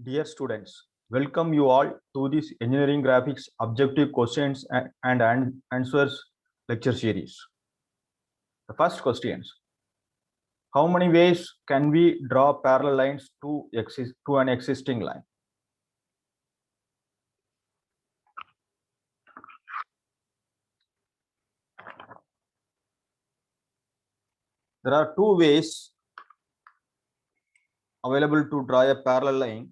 Dear students, welcome you all to this engineering graphics objective questions and answers lecture series. The first questions: how many ways can we draw parallel lines to an existing line? There are two ways available to draw a parallel line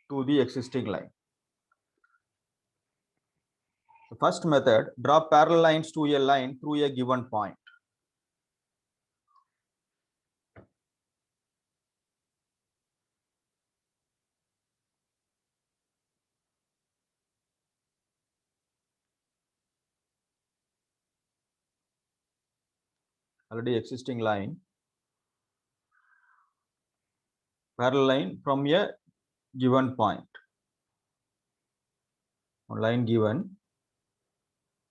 to the existing line. The first method, draw parallel lines to a line through a given point. Already existing line, parallel line from a given point. Line given,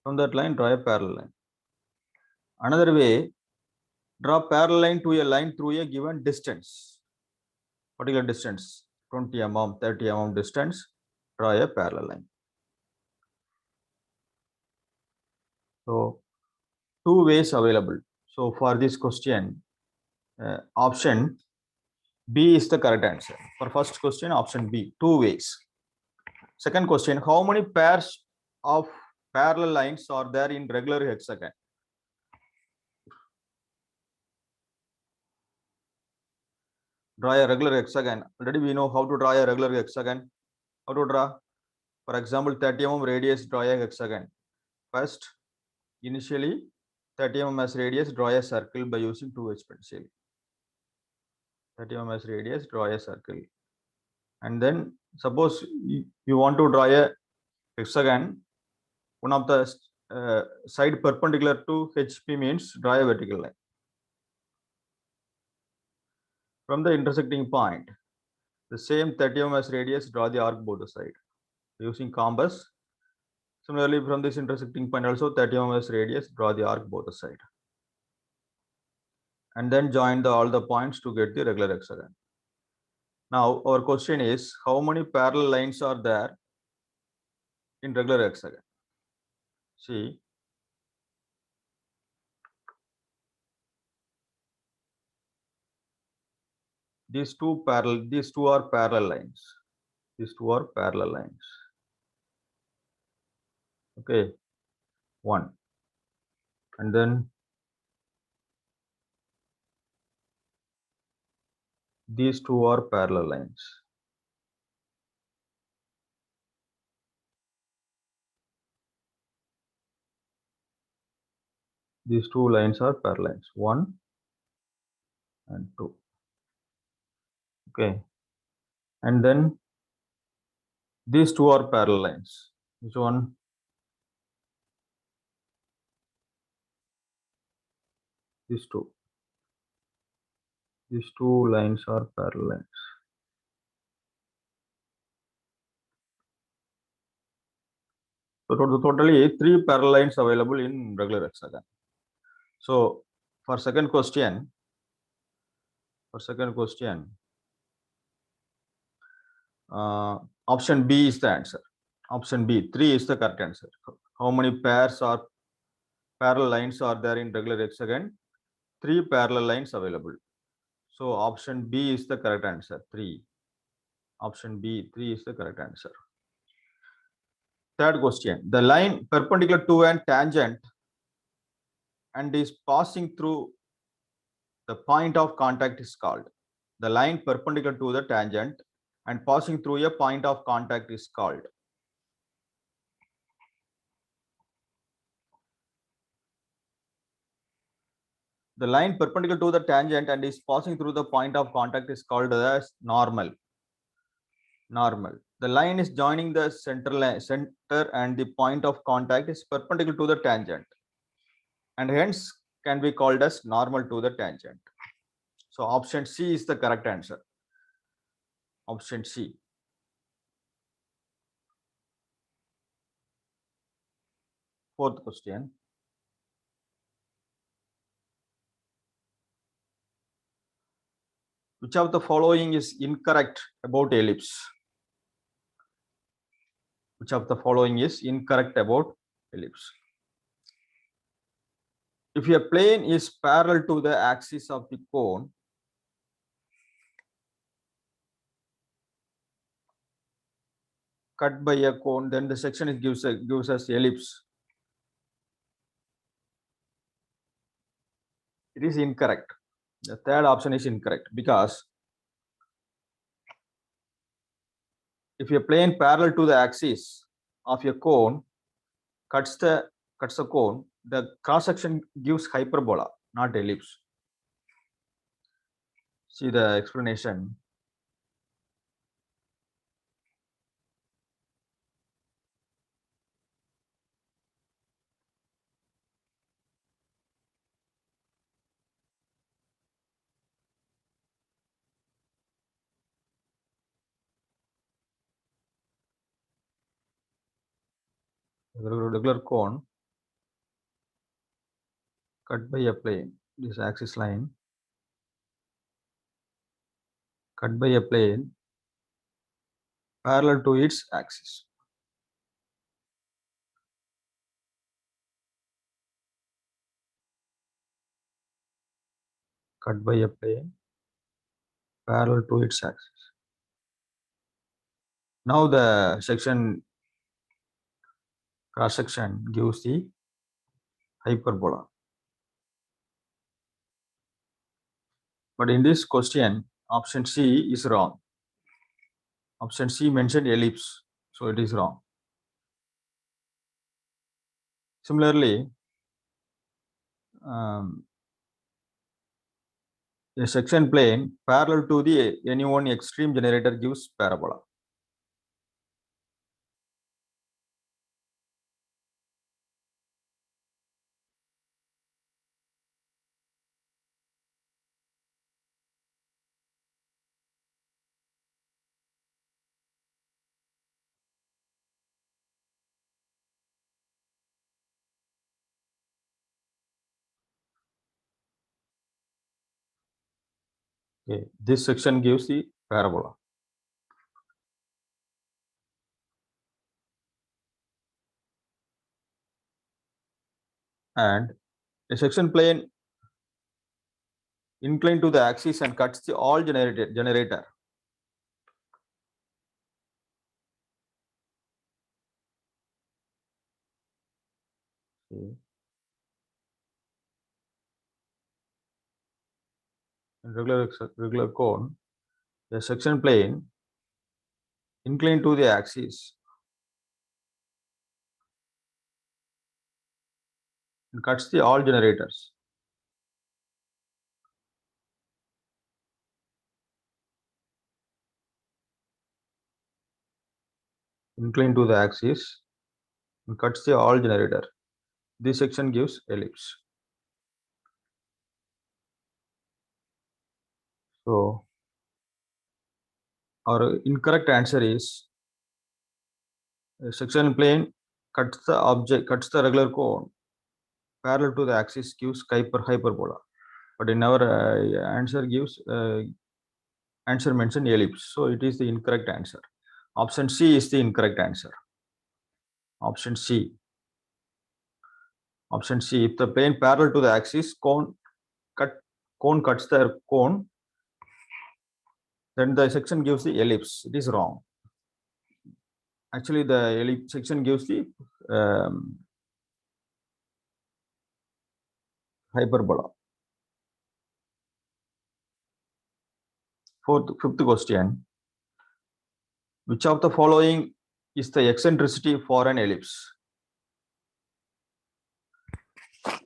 from that line draw a parallel line. Another way, draw parallel line to a line through a given distance, particular distance, 20 mm, 30 mm distance, draw a parallel line. So two ways available. So for this question, option B is the correct answer. For first question, option B, two ways. Second question, how many pairs of parallel lines are there in regular hexagon? Draw a regular hexagon. Already we know how to draw a regular hexagon. How to draw? For example, 30 mm radius, draw a hexagon. First, initially 30 mm as radius, draw a circle by using 2H pencil. 30 mm as radius, draw a circle. And then suppose you want to draw a hexagon, one of the side perpendicular to HP means draw a vertical line. From the intersecting point, the same 30 mm as radius, draw the arc both the side using compass. Similarly, from this intersecting point also 30 mm as radius, draw the arc both the side. And then join all the points to get the regular hexagon. Now our question is, how many parallel lines are there in regular hexagon? See, these two are parallel lines. These two are parallel lines. Okay, one. And then these two are parallel lines. These two lines are parallel lines, 1 and 2. Okay, and then these two are parallel lines. Which one? These two. These two lines are parallel lines. So totally 3 parallel lines available in regular hexagon. So for second question, option B is the answer. Option B, 3 is the correct answer. How many pairs or parallel lines are there in regular hexagon? 3 parallel lines available. So option B is the correct answer, 3. Option B, 3 is the correct answer. Third question, the line perpendicular to an tangent and is passing through the point of contact is called. The line perpendicular to the tangent and passing through a point of contact is called. The line perpendicular to the tangent and is passing through the point of contact is called as normal. Normal. The line is joining the center and the point of contact is perpendicular to the tangent and hence can be called as normal to the tangent. So option C is the correct answer. Option C. Fourth question. Which of the following is incorrect about ellipse? Which of the following is incorrect about ellipse? If a plane is parallel to the axis of the cone, cut by a cone, then the section gives us ellipse. It is incorrect. The third option is incorrect because if a plane parallel to the axis of a cone cuts the cone, the cross section gives hyperbola, not ellipse. See the explanation. Regular cone cut by a plane, this axis line cut by a plane parallel to its axis. Cut by a plane parallel to its axis. Now the section cross section gives the hyperbola. But in this question, option C is wrong. Option C mentioned ellipse, so it is wrong. Similarly, a section plane parallel to the any one extreme generator gives parabola. Okay, this section gives the parabola. And a section plane inclined to the axis and cuts the all generator. Okay. In regular cone, the section plane inclined to the axis and cuts the all generators. Inclined to the axis and cuts the all generator. This section gives ellipse. So our incorrect answer is a section plane cuts the regular cone parallel to the axis gives hyperbola. But in our answer mentioned ellipse, so it is the incorrect answer. Option C is the incorrect answer. Option C. Option C. If the plane parallel to the axis, cone cuts the cone, then the section gives the ellipse. It is wrong. Actually, the ellipse section gives the hyperbola. Fifth question. Which of the following is the eccentricity for an ellipse?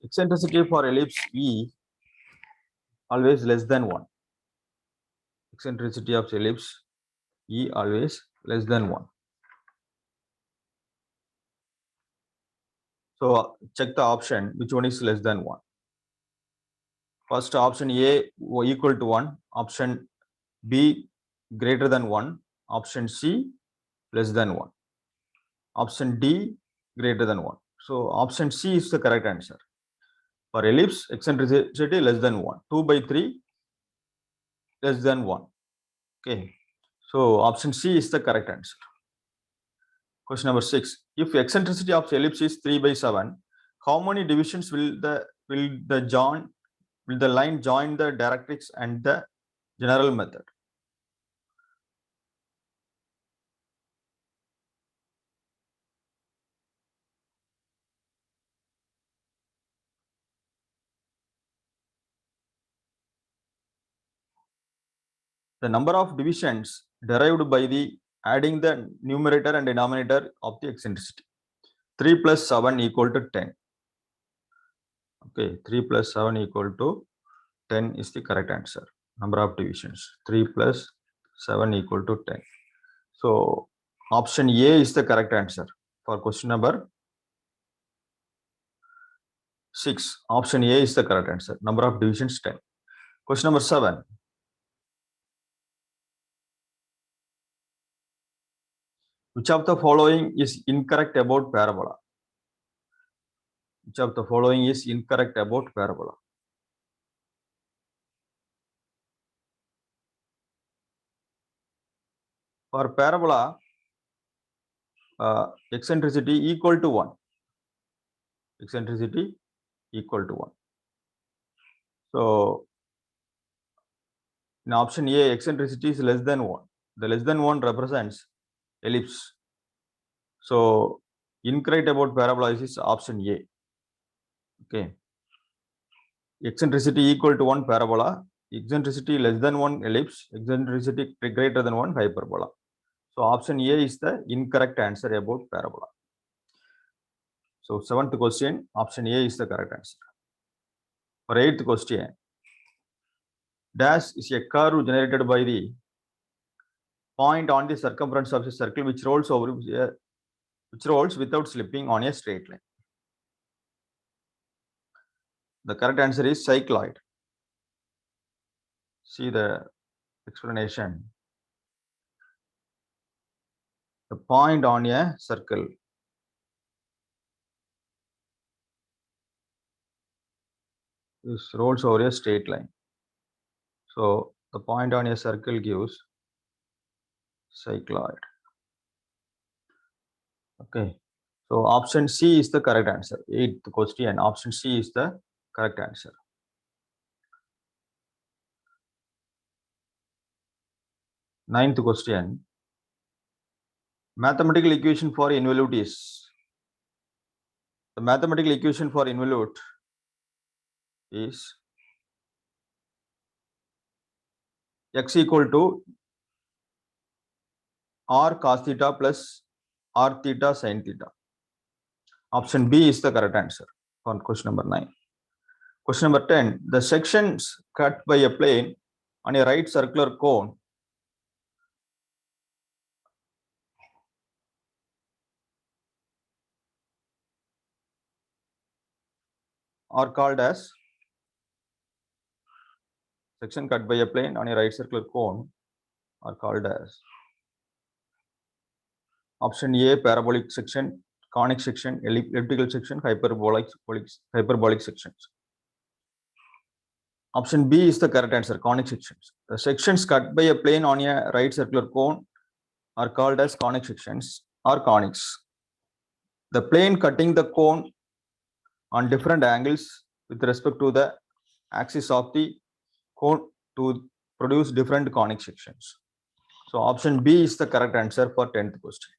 Eccentricity for ellipse E always less than 1. Eccentricity of ellipse E always less than 1. So check the option, which one is less than 1. First option A equal to 1, option B greater than 1, option C less than 1, option D greater than 1. So option C is the correct answer. For ellipse, eccentricity less than 1, 2 by 3 less than 1. Okay, so option C is the correct answer. Question number 6. If eccentricity of ellipse is 3/7, how many divisions will the line join the directrix and the general method? The number of divisions derived by the adding the numerator and denominator of the eccentricity. 3 plus 7 equal to 10. Okay, 3 plus 7 equal to 10 is the correct answer. Number of divisions. 3 plus 7 equal to 10. So option A is the correct answer for question number 6. Option A is the correct answer. Number of divisions 10. Question number 7. Which of the following is incorrect about parabola? Which of the following is incorrect about parabola? For parabola, eccentricity equal to 1. Eccentricity equal to 1. So in option A, eccentricity is less than 1. The less than 1 represents ellipse. So incorrect about parabola is option A. Okay. Eccentricity equal to 1 parabola, eccentricity less than 1 ellipse, eccentricity greater than 1 hyperbola. So option A is the incorrect answer about parabola. So 7th question, option A is the correct answer. For 8th question, dash is a curve generated by the point on the circumference of a circle which rolls without slipping on a straight line. The correct answer is cycloid. See the explanation. The point on a circle rolls over a straight line. So the point on a circle gives cycloid. Okay. So option C is the correct answer. 8th question. Option C is the correct answer. 9th question. Mathematical equation for involute is. The mathematical equation for involute is x equal to r cos theta plus r theta sin theta. Option B is the correct answer for question number 9. Question number 10. The sections cut by a plane on a right circular cone are called as section cut by a plane on a right circular cone are called as option A, parabolic section, conic section, elliptical section, hyperbolic sections. Option B is the correct answer, conic sections. The sections cut by a plane on a right circular cone are called as conic sections or conics. The plane cutting the cone on different angles with respect to the axis of the cone to produce different conic sections. So option B is the correct answer for 10th question.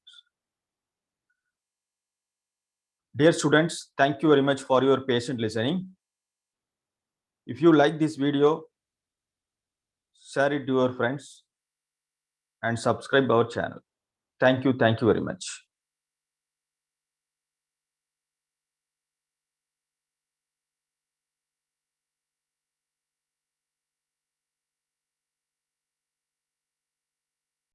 Dear students, thank you very much for your patient listening. If you like this video, share it to your friends and subscribe our channel. Thank you very much.